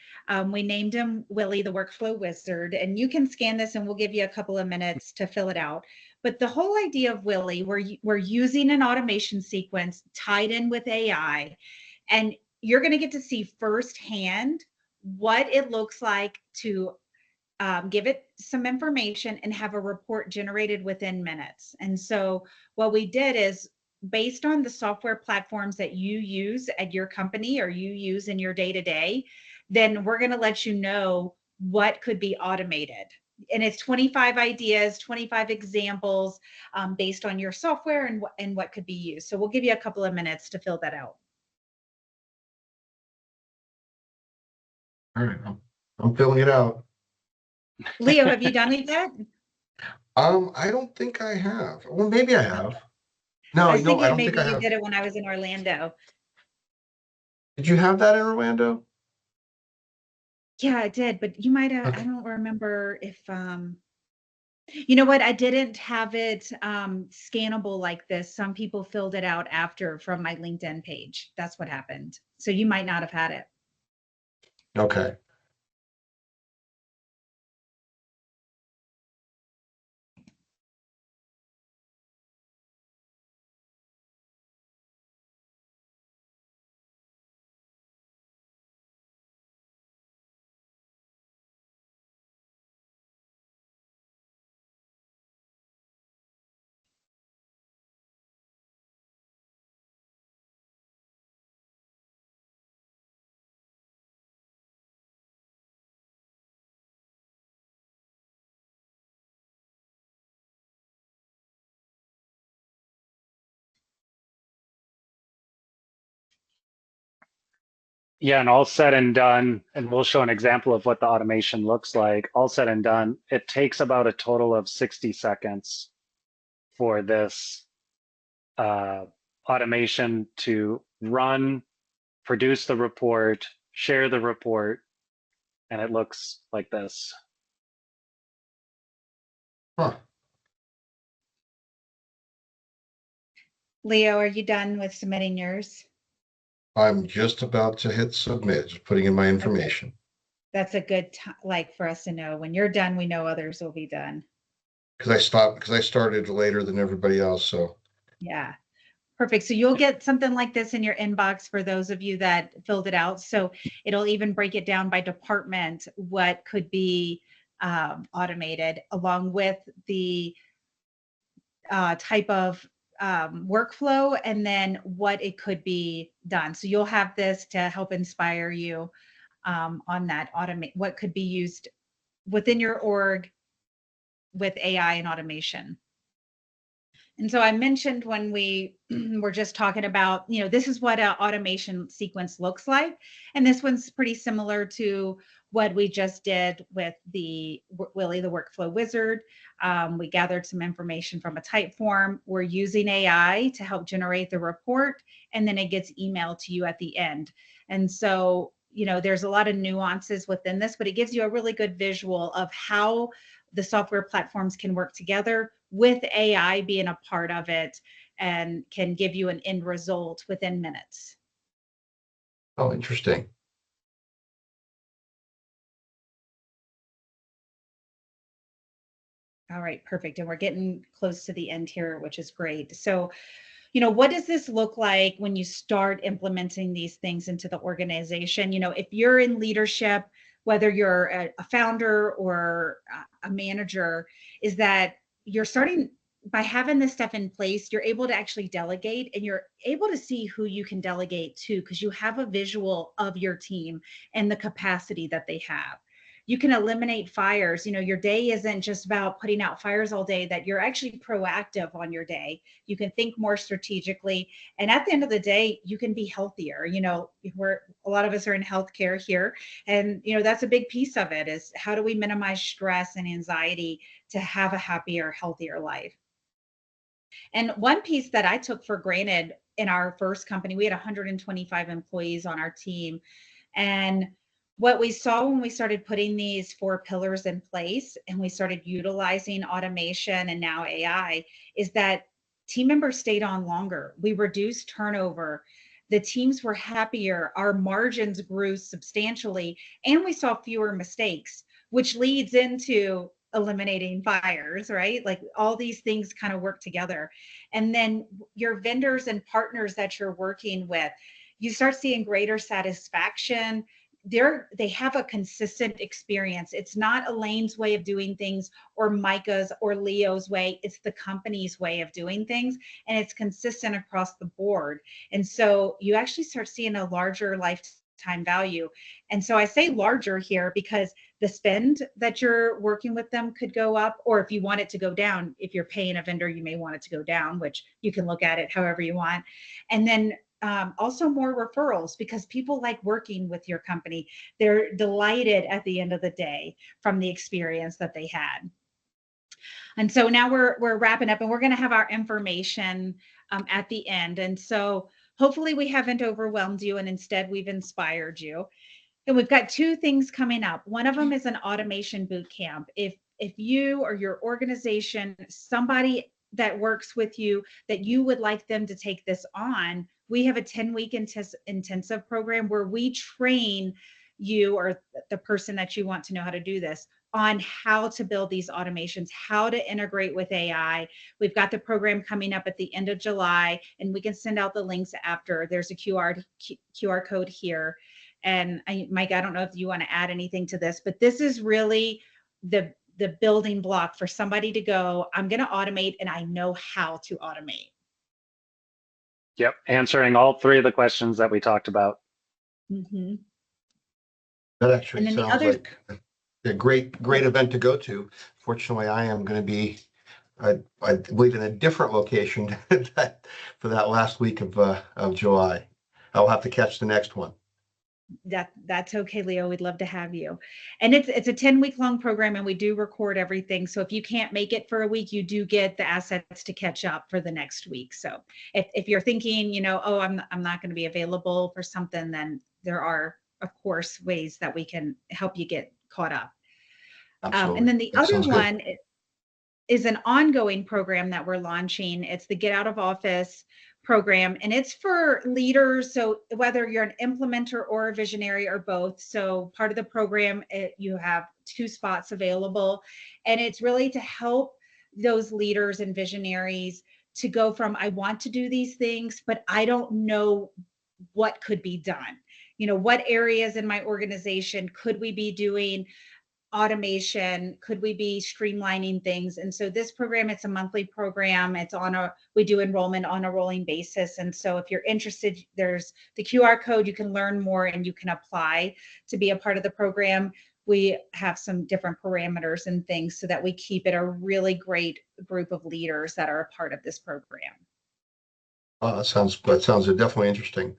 We named him Willie, the workflow wizard, and you can scan this and we'll give you a couple of minutes to fill it out. But the whole idea of Willie, we're using an automation sequence tied in with AI, and you're going to get to see firsthand what it looks like to give it some information and have a report generated within minutes. And so what we did is, based on the software platforms that you use at your company or you use in your day-to-day, then we're going to let you know what could be automated. And it's 25 ideas, 25 examples based on your software and what could be used. So we'll give you a couple of minutes to fill that out. All right, I'm filling it out. Leo, have you done it yet? I don't think I have. Well, maybe I have. No, I was thinking I don't maybe think I you have. did it when I was in Orlando. Did you have that in Orlando? Yeah, I did, but you might have, Okay. I don't remember if You know what? I didn't have it scannable like this. Some people filled it out after from my LinkedIn page. That's what happened. So you might not have had it. Okay. Yeah, and all said and done, and we'll show an example of what the automation looks like. All said and done, it takes about a total of 60 seconds for this automation to run, produce the report, share the report, and it looks like this. Huh. Leo, are you done with submitting yours? I'm just about to hit submit, just putting in my Okay. information. That's a good like for us to know. When you're done, we know others will be done. Because I started later than everybody else. So Yeah. Perfect. So you'll get something like this in your inbox for those of you that filled it out. So it'll even break it down by department, what could be automated, along with the type of workflow, and then what it could be done. So you'll have this to help inspire you on that automate, what could be used within your org with AI and automation. And so I mentioned when we were just talking about, this is what an automation sequence looks like. And this one's pretty similar to what we just did with the Willie, the workflow wizard. We gathered some information from a type form. We're using AI to help generate the report, and then it gets emailed to you at the end. And so, there's a lot of nuances within this, but it gives you a really good visual of how the software platforms can work together with AI being a part of it, and can give you an end result within minutes. oh, interesting. All right, perfect. And we're getting close to the end here, which is great. So, what does this look like when you start implementing these things into the organization? If you're in leadership, whether you're a founder or a manager, is that you're starting by having this stuff in place, you're able to actually delegate, and you're able to see who you can delegate to, because you have a visual of your team and the capacity that they have. You can eliminate fires. Your day isn't just about putting out fires all day, that you're actually proactive on your day. You can think more strategically. And at the end of the day, you can be healthier. A lot of us are in healthcare here. And, that's a big piece of it, is how do we minimize stress and anxiety to have a happier, healthier life? And one piece that I took for granted in our first company, we had 125 employees on our team. And what we saw when we started putting these 4 pillars in place and we started utilizing automation and now AI, is that team members stayed on longer. We reduced turnover. The teams were happier. Our margins grew substantially, and we saw fewer mistakes, which leads into eliminating fires, right? Like all these things kind of work together. And then your vendors and partners that you're working with, you start seeing greater satisfaction. They have a consistent experience. It's not Elaine's way of doing things or Micah's or Leo's way. It's the company's way of doing things, and it's consistent across the board. And so you actually start seeing a larger lifetime value. And so I say larger here because the spend that you're working with them could go up, or if you want it to go down, if you're paying a vendor, you may want it to go down, which you can look at it however you want. And then also more referrals, because people like working with your company. They're delighted at the end of the day from the experience that they had. And so now we're wrapping up, and we're going to have our information at the end. And so hopefully we haven't overwhelmed you, and instead we've inspired you. And we've got 2 things coming up. One of them is an automation boot camp. If if you or your organization, somebody that works with you, that you would like them to take this on, we have a 10-week intensive program where we train you or the person that you want to know how to do this on how to build these automations, how to integrate with AI. We've got the program coming up at the end of July, and we can send out the links after. There's a QR code here. And Mike, I don't know if you want to add anything to this, but this is really the building block for somebody to go, I'm going to automate and I know how to automate. Yep, answering all three of the questions that we talked about. Mm-hmm. That actually And then sounds like a great event to go to. Fortunately, I am going to be, I believe, in a different location for that last week of July. I'll have to catch the next one. That's okay, Leo. We'd love to have you. And it's a 10-week long program, and we do record everything. So if you can't make it for a week, you do get the assets to catch up for the next week. So if you're thinking, you know, oh, I'm not going to be available for something, then there are, of course, ways that we can help you get caught up. And then the other one is an ongoing program that we're launching. It's the Get Out of Office program, and it's for leaders. So whether you're an implementer or a visionary or both. So part of the program, you have 2 spots available, and it's really to help those leaders and visionaries to go from, I want to do these things, but I don't know what could be done. You know, what areas in my organization could we be doing automation? Could we be streamlining things? And so this program, it's a monthly program. We do enrollment on a rolling basis. And so if you're interested, there's the QR code, you can learn more and you can apply to be a part of the program. We have some different parameters and things so that we keep it a really great group of leaders that are a part of this program. That sounds definitely interesting.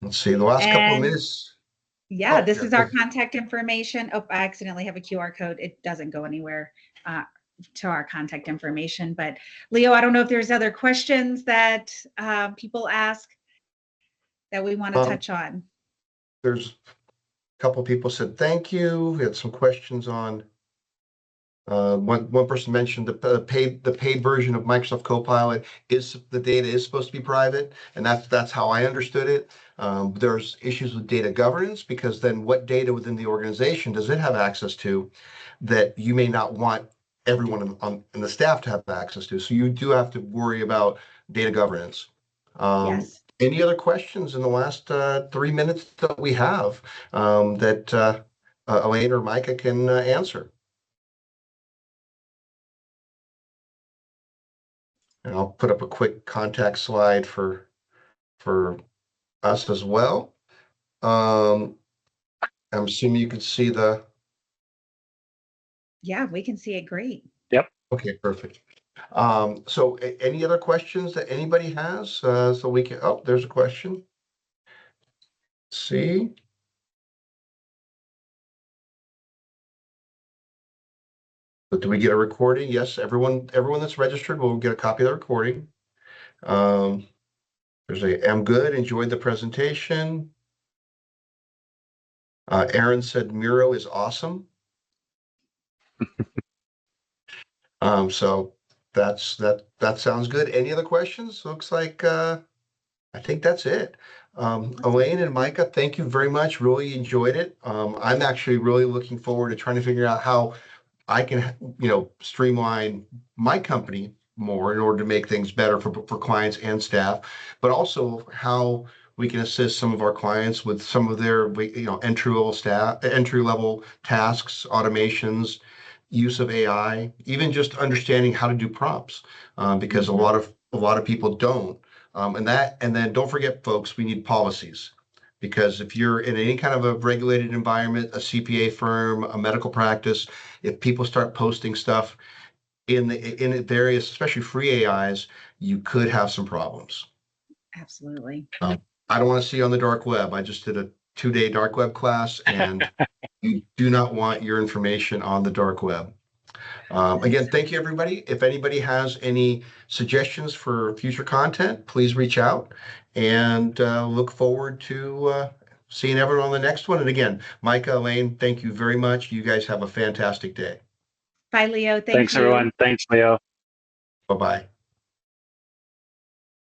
Let's see, the last couple of minutes. Yeah, this is our contact information. Oh, I accidentally have a QR code. It doesn't go anywhere to our contact information. But Leo, I don't know if there's other questions that people ask that we want to touch on. There's a couple of people said thank you. We had some questions on. One person mentioned the paid version of Microsoft Copilot the data is supposed to be private, and that's how I understood it. There's issues with data governance, because then what data within the organization does it have access to that you may not want everyone in the staff to have access to? So you do have to worry about data governance. Yes. Any other questions in the last 3 minutes that we have that Elaine or Micah can answer? And I'll put up a quick contact slide for us as well. I'm assuming you can see the. Yeah, we can see it great. Yep. Okay, perfect. So any other questions that anybody has? So we can, oh, there's a question. Let's see. But do we get a recording? Yes, everyone that's registered will get a copy of the recording. There's I'm good, enjoyed the presentation. Aaron said Miro is awesome. So that sounds good. Any other questions? Looks like I think that's it. Elaine and Micah, thank you very much. Really enjoyed it. I'm actually really looking forward to trying to figure out how I can, streamline my company more in order to make things better for clients and staff, but also how we can assist some of our clients with some of their, entry level tasks, automations, use of AI, even just understanding how to do prompts, because a lot of people don't. And then don't forget, folks, we need policies. Because if you're in any kind of a regulated environment, a CPA firm, a medical practice, if people start posting stuff in the various, especially free AIs, you could have some problems. Absolutely. I don't want to see you on the dark web. I just did a 2-day dark web class, and you do not want your information on the dark web. Again, thank you, everybody. If anybody has any suggestions for future content, please reach out, and look forward to seeing everyone on the next one. And again, Micah, Elaine, thank you very much. You guys have a fantastic day. Bye, Leo. Thank Thanks, you. everyone. Thanks, Leo. Bye-bye.